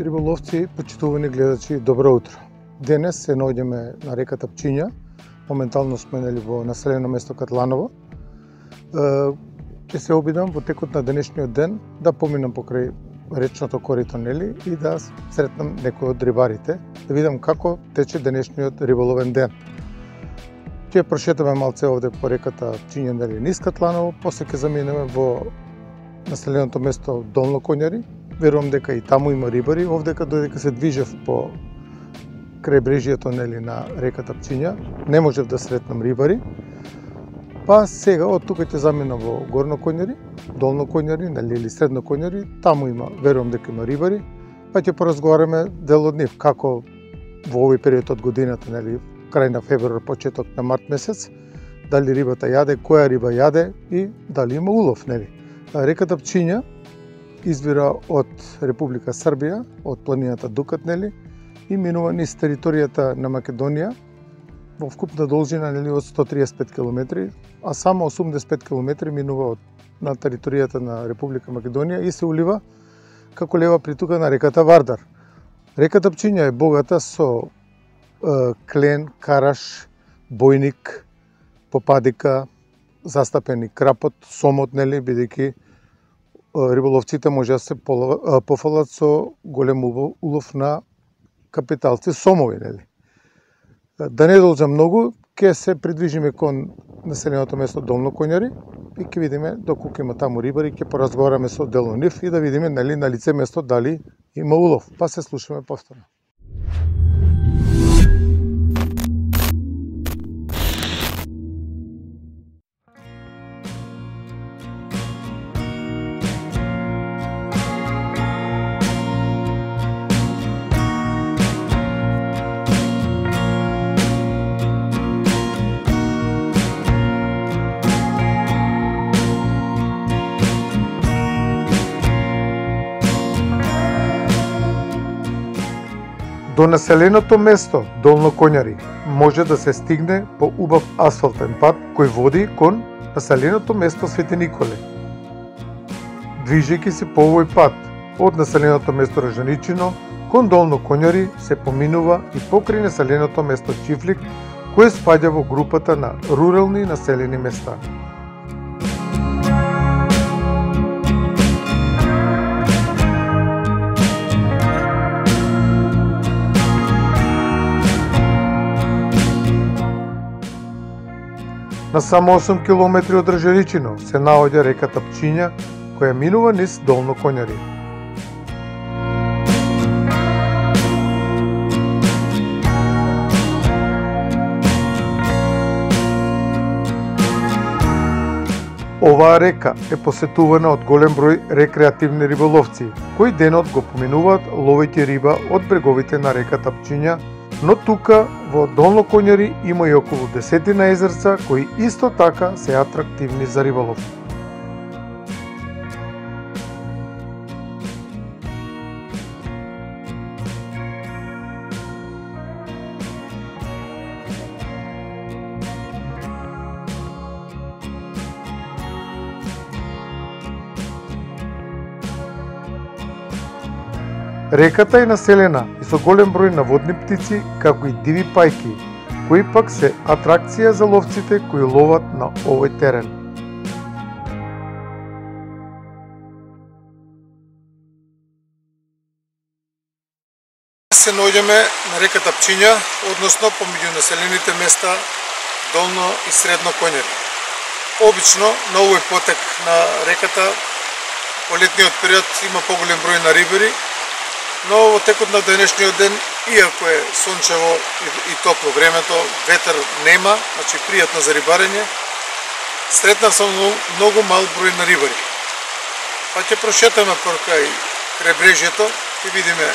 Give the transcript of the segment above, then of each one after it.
Риболовци, почитувани гледачи, добро утро. Денес се наоѓаме на реката Пчиња. Моментално сме во населено место Катланово. Ќе се обидам во текот на денешниот ден да поминам покрај речното корито и да сретнам некој од рибарите, да видам како тече денешниот риболовен ден. Ќе прошетаме малце овде по реката Пчиња низ Катланово, после ќе заминеме во населеното место Долно Коњари. Верувам дека и таму има рибари, овдека додека се движев по крајбрежјето на реката Пчиња, не можев да сретнам рибари. Па сега од тука ќе заминам во Горно Коњари, Долно Коњари, или Средно Коњари, таму има, верувам дека има рибари, па ќе поразговараме дел од нив како во овој период од годината, крај на февруар, почеток на март месец, дали рибата јаде, која риба јаде и дали има улов, Реката Пчиња извира од Република Србија, од планината Дукат, и минува низ територијата на Македонија во вкупна должина од 135 км, а само 85 км минува на територијата на Република Македонија и се улива како лева притока на реката Вардар. Реката Пчиња е богата со клен, караш, бојник, попадика, застапени крапот, сомот, бидејќи риболовците може да се пофалат со голем улов на капиталци сомови, Да не должам многу, ќе се придвижиме кон населеното место Долно Коњари и ќе видиме доколку има таму рибари, ќе поразговараме со дел од нив и да видиме на лице место дали има улов. Па се слушаме повторно. До населеното место Долно Коњари може да се стигне по убав асфалтен пат кој води кон населеното место Свети Николе. Движејќи се по овој пат од населеното место Ржаничино кон Долно Коњари се поминува и покрај населеното место Чифлик, кој спаѓа во групата на рурални населени места. На само 8 км од Ржаничино се наоѓа реката Пчиња, која минува низ Долно Коњари. Оваа река е посетувана од голем број рекреативни риболовци, кои денот го поминуваат ловејќи риба од бреговите на реката Пчиња, но тука во Долно Коњари има и околу 10 езерца кои исто така се атрактивни за риболов. Реката е населена и со голем број на водни птици, како и диви пајки, кои пак се атракција за ловците кои ловат на овој терен. Се наоѓаме на реката Пчиња, односно помеѓу населените места Долно и Средно Коњари. Обично на овој потек на реката по летниот период има поголем број на рибари, но во текот на денешниот ден, иако е сончево и топло времето, ветер нема, значи пријатно за рибарење, сретнав сам многу мал број на рибари. Па ќе прошетаме крај крайбрежјето и видиме,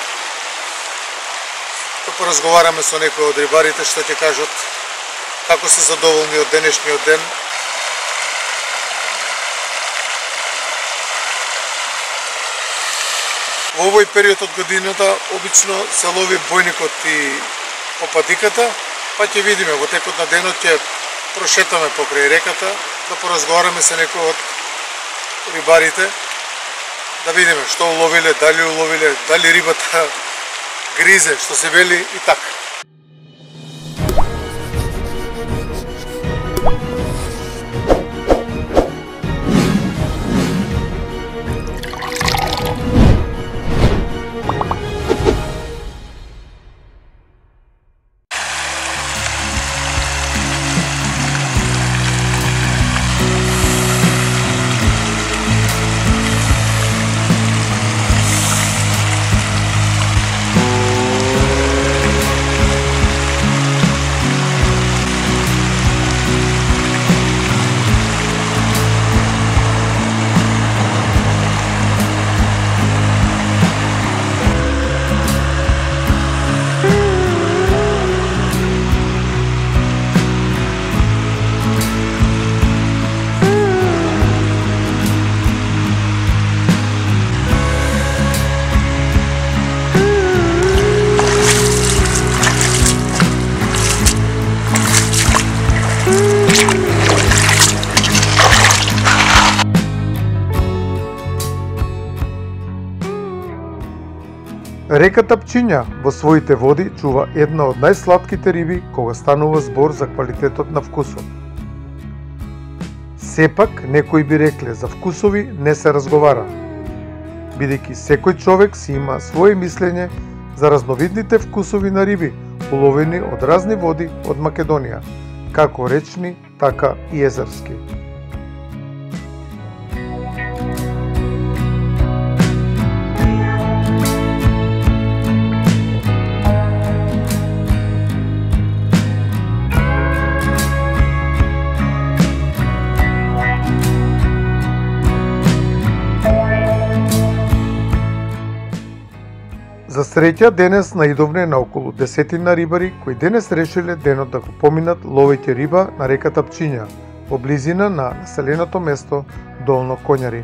да поразговараме со некои од рибарите што ќе кажат како се задоволни од денешниот ден. Во овој период од годината обично се лови бојникот и попадиката, па ќе видиме во текот на денот ќе прошетаме покрај реката, да поразговараме со некои од рибарите, да видиме што уловиле, дали рибата гризе, што се вели и така. Реката Пчиња во своите води чува една од најслатките риби кога станува збор за квалитетот на вкусот. Сепак, некои би рекле за вкусови не се разговара, бидејќи секој човек си има свое мислење за разновидните вкусови на риби, уловени од разни води од Македонија, како речни, така и езерски. За среќа денес наидовне на околу 10 рибари кои денес решиле денот да го поминат ловејќи риба на реката Пчиња во близина на населеното место Долно Коњари.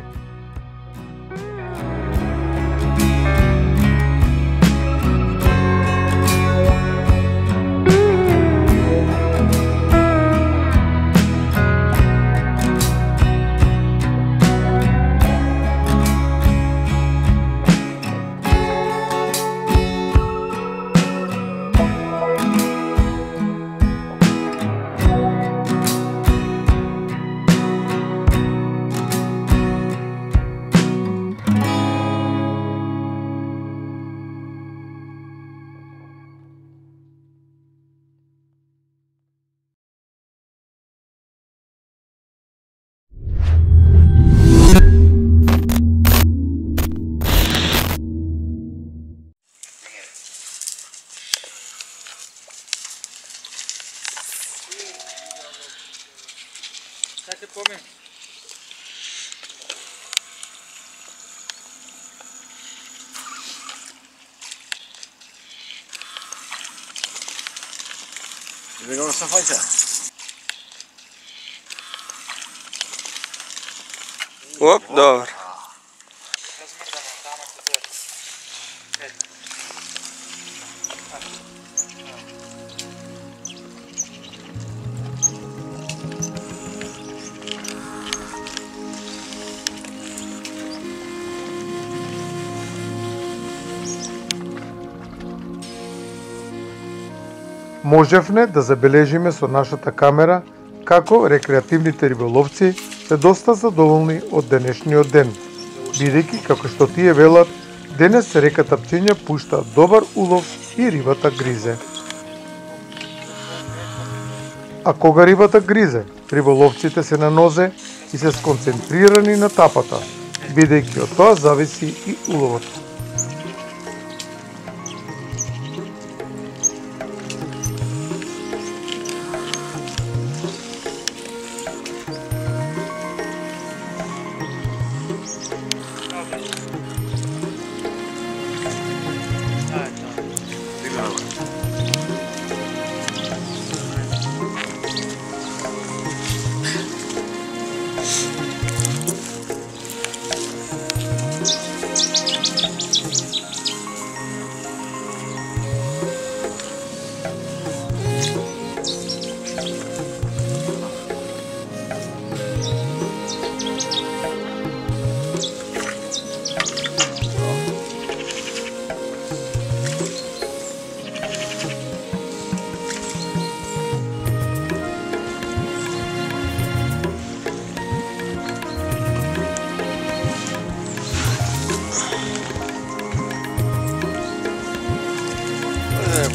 Дайте помин. Vediamo cosa fai te. Оп, добро. Можевме да забележиме со нашата камера како рекреативните риболовци се доста задоволни од денешниот ден, бидејќи, како што тие велат, денес реката Пчиња пушта добар улов и рибата гризе. А кога рибата гризе, риболовците се на нозе и се сконцентрирани на тапата, бидејќи од тоа зависи и уловот.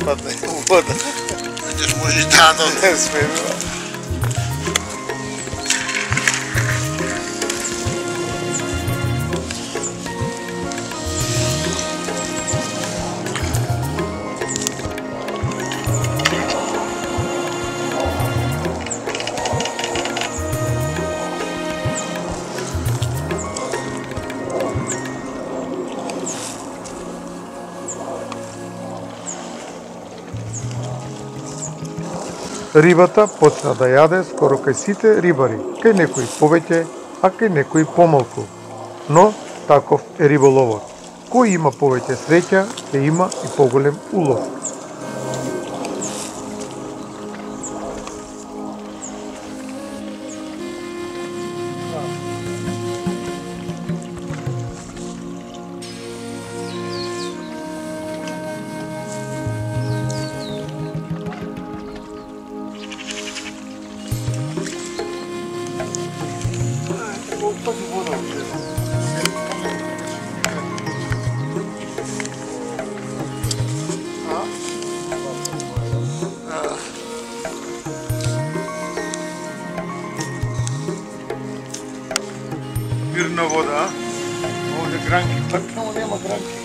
падне в вода. Видиш, може и да, но не сме. Рибата почна да јаде скоро кај сите рибари, кај некои повеќе, а кај некои помалку. Но таков е риболовот. Кој има повеќе среќа, ќе има и поголем улов. Мирна вода, овде гранки, пак само нема гранки.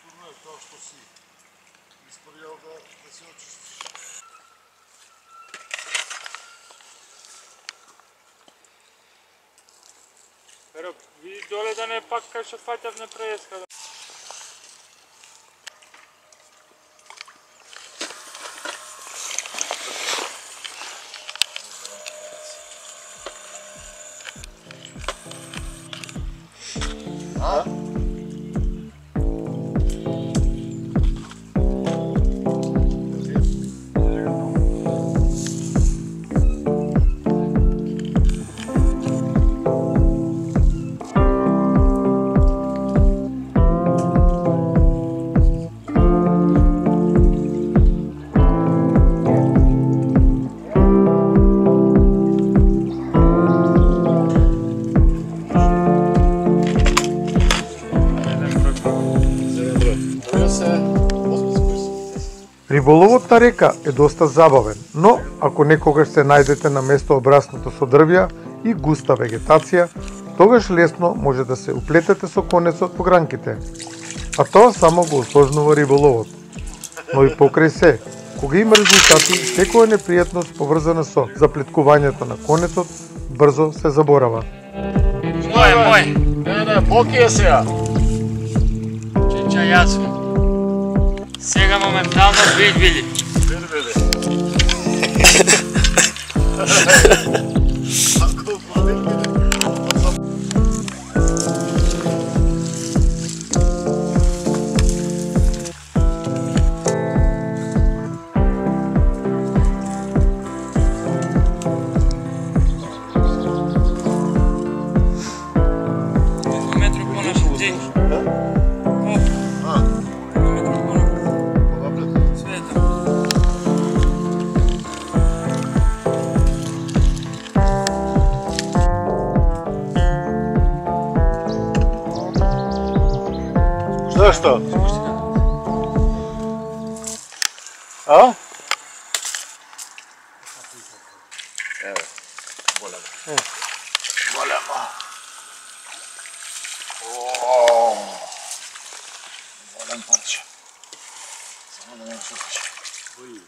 Културно е тоа што си исправил да се очистиш. Pero види доле да не пак кај што фаќав не преска. Риболовот на река е доста забавен, но ако некогаш се најдете на место обраснато со дрвја и густа вегетација, тогаш лесно може да се уплетете со конецот по гранките. А тоа само го усложнува риболовот. Но и покрај се, кога има резултати, секоја непријатност поврзана со заплеткувањето на конецот брзо се заборава. Мој. Не, поки е сега. Чича јасно. Сега моментално видвили. Зашто? А? Еве, голема. Голема. Голем парче. Само да не се случи. Бои.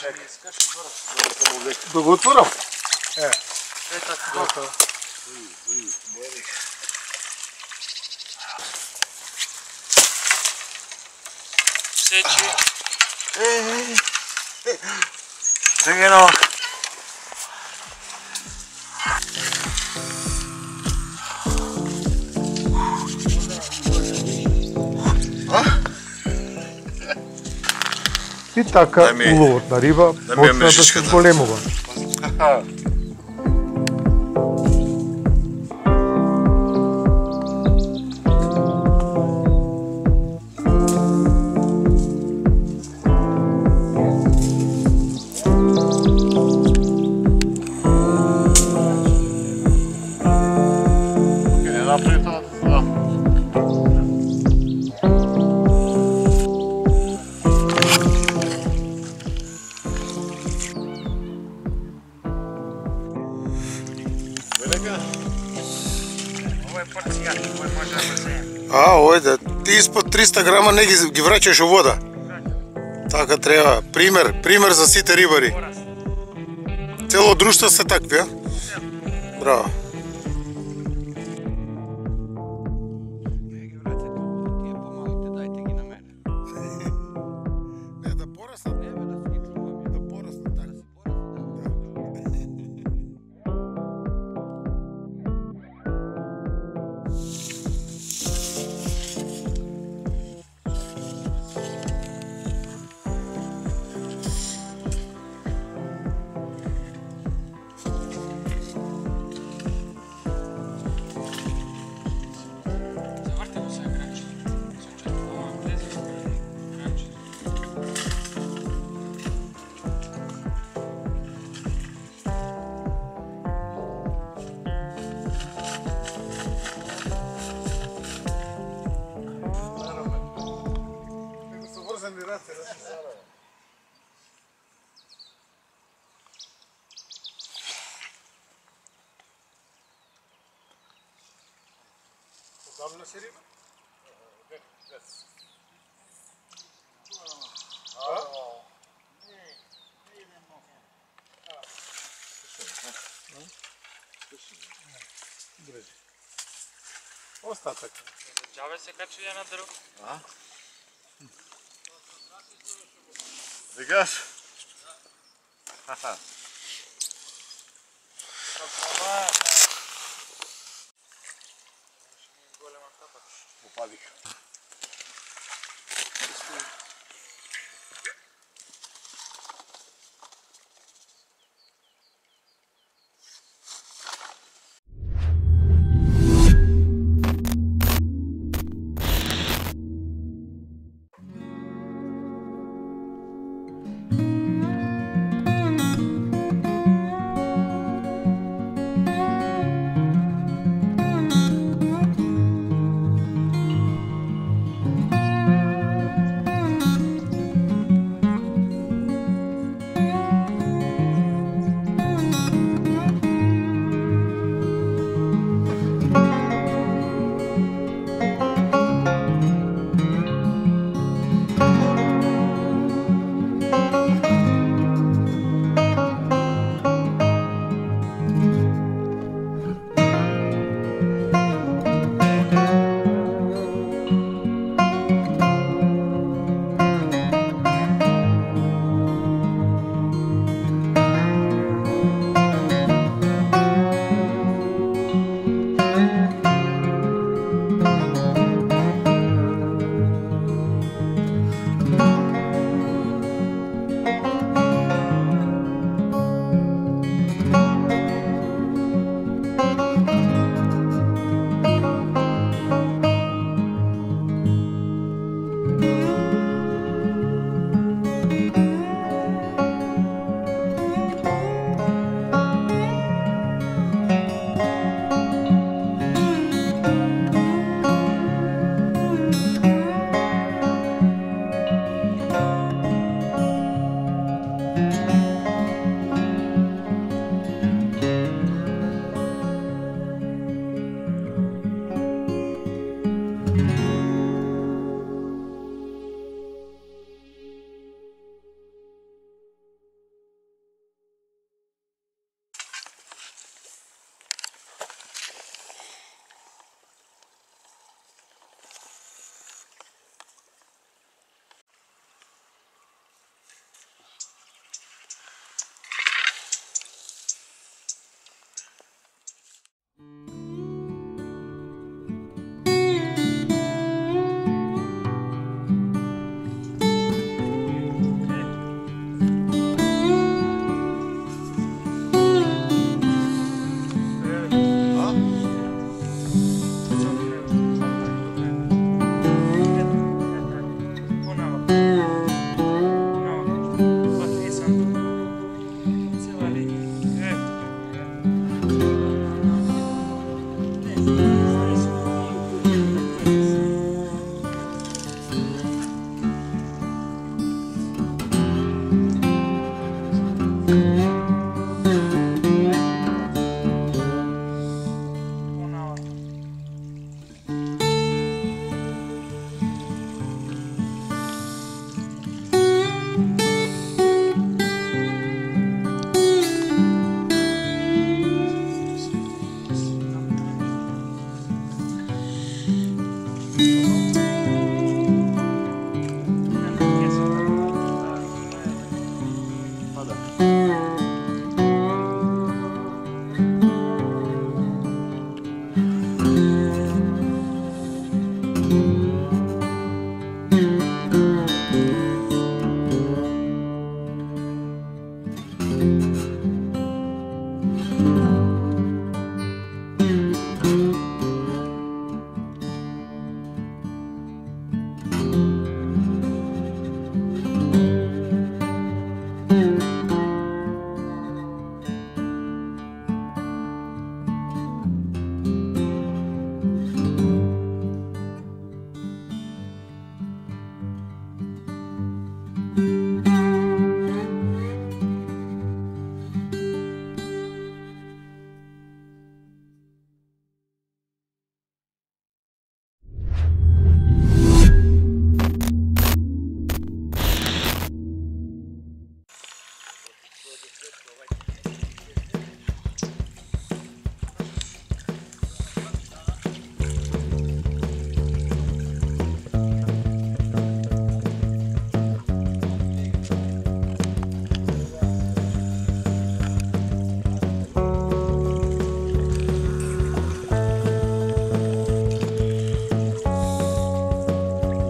Чекай. Да го отворам? Сечи. Чекай едно. И така уловот на риба почна да се големува. Овој да ти испод 300 грама не ги враќаш у вода. Така треба. Пример за сите рибари. Цело друштво се такви, а? Браво. Остатък. Джаве се качи на дръв. Викаш? Попадих.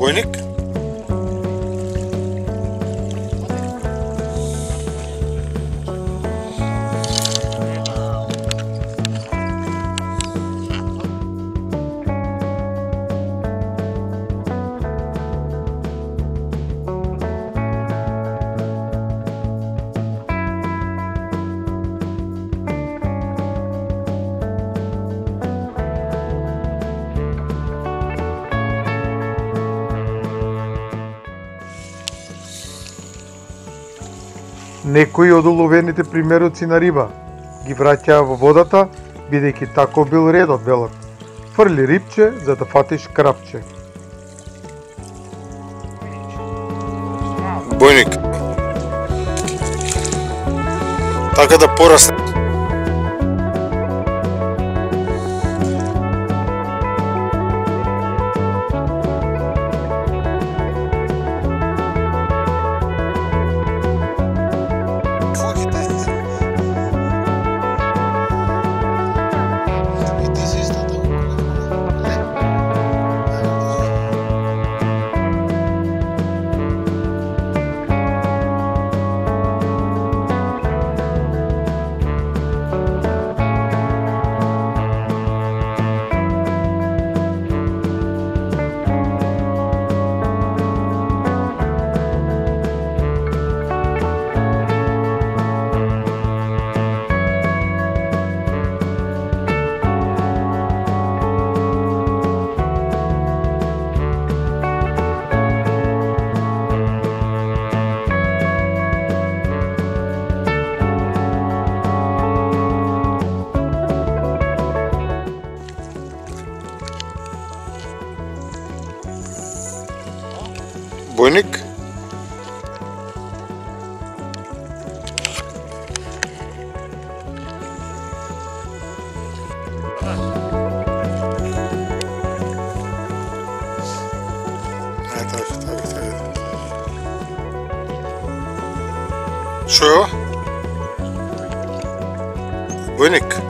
Бойник? Некои од уловените примероци на риба ги враќаа во водата, бидејќи тако бил редот, велат. Фрли рибче за да фатиш крапче. Бойник. Така да порасне. Бойник? Што е? Бойник?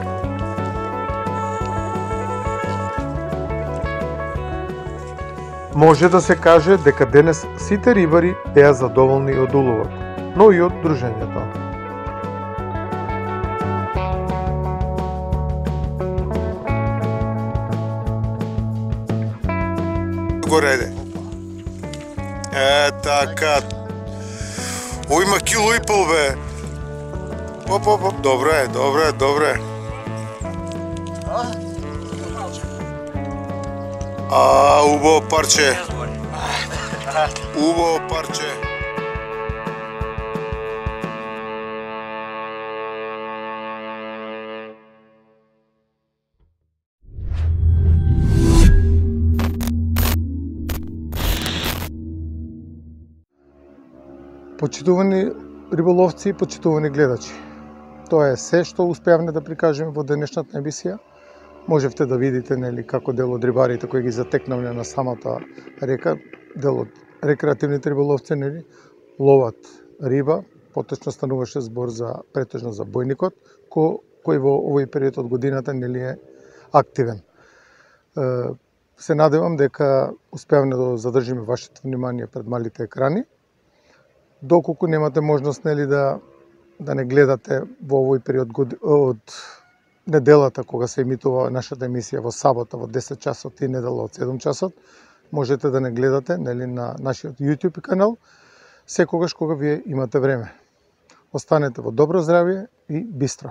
Може да се каже дека денес сите рибари беа задоволни од уловот, но и од дружењето. Горе, ајде. Така. О, има кило и пол, бе. Оп. Добре. Убаво парче. Почитувани риболовци и почитувани гледачи, тоа е се што успеавме да прикажеме во денешната емисија. Можевте да видите како дел од рибарите кои ги затекнавме на самата река, дел од рекреативните риболовци ловат риба, поточно стануваше збор претежно за бојникот, кој во овој период од годината е активен. Се надевам дека успеавме да задржиме вашето внимание пред малите екрани. Доколку немате можност да не гледате во овој период од неделата кога се емитува нашата емисија во сабота во 10 часот и недела од 7 часот, можете да не гледате на нашиот YouTube канал секогаш кога вие имате време. Останете во добро здравје и бистро.